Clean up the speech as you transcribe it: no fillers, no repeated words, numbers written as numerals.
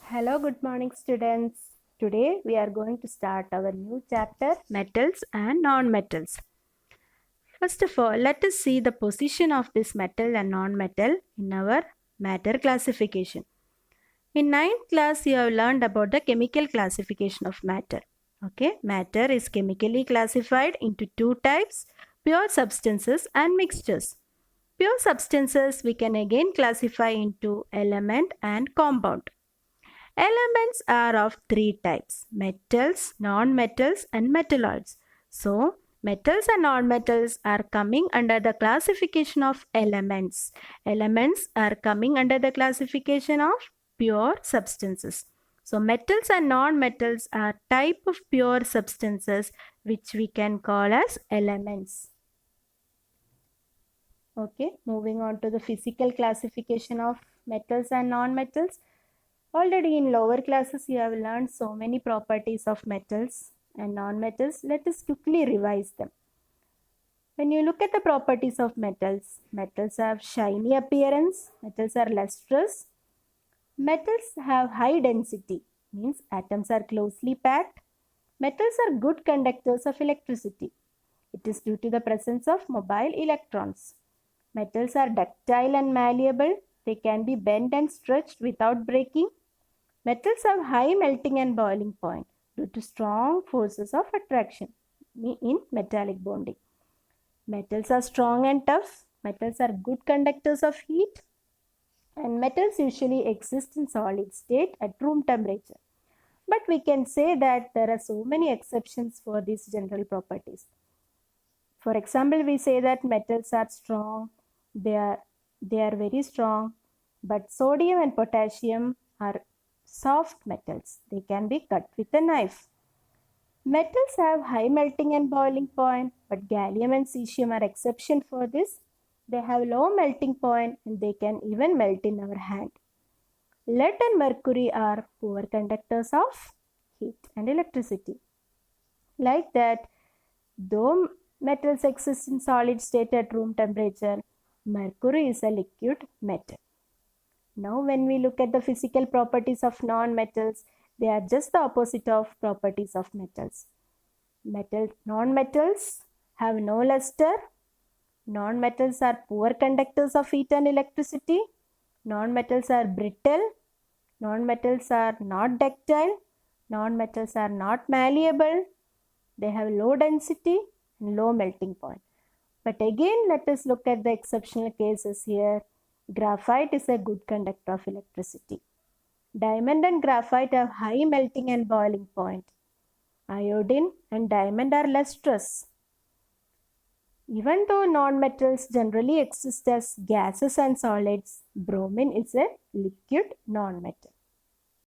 Hello, good morning, students. Today we are going to start our new chapter, metals and non-metals. First of all, let us see the position of this metal and non-metal in our matter classification. In ninth class, you have learned about the chemical classification of matter. Okay, matter is chemically classified into two types, pure substances and mixtures. Pure substances we can again classify into element and compound. Elements are of three types: metals, non-metals and metalloids. So, metals and non-metals are coming under the classification of elements. Elements are coming under the classification of pure substances. So, metals and non-metals are type of pure substances which we can call as elements. Okay, moving on to the physical classification of metals and non-metals. Already in lower classes you have learned so many properties of metals and non-metals. Let us quickly revise them. When you look at the properties of metals, metals have shiny appearance, metals are lustrous, metals have high density, means atoms are closely packed, metals are good conductors of electricity. It is due to the presence of mobile electrons. Metals are ductile and malleable, they can be bent and stretched without breaking. Metals have high melting and boiling point due to strong forces of attraction in metallic bonding. Metals are strong and tough. Metals are good conductors of heat. And metals usually exist in solid state at room temperature. But we can say that there are so many exceptions for these general properties. For example, we say that metals are strong. They are very strong. But sodium and potassium are soft metals. They can be cut with a knife. Metals have high melting and boiling point, but gallium and cesium are exception for this. They have low melting point and they can even melt in our hand. Lead and mercury are poor conductors of heat and electricity. Like that, though metals exist in solid state at room temperature, mercury is a liquid metal. Now when we look at the physical properties of non-metals, they are just the opposite of properties of metals. Non-metals have no luster. Non-metals are poor conductors of heat and electricity. Non-metals are brittle. Non-metals are not ductile. Non-metals are not malleable. They have low density and low melting point. But again, let us look at the exceptional cases here. Graphite is a good conductor of electricity. Diamond and graphite have high melting and boiling point. Iodine and diamond are lustrous. Even though non-metals generally exist as gases and solids, bromine is a liquid non-metal.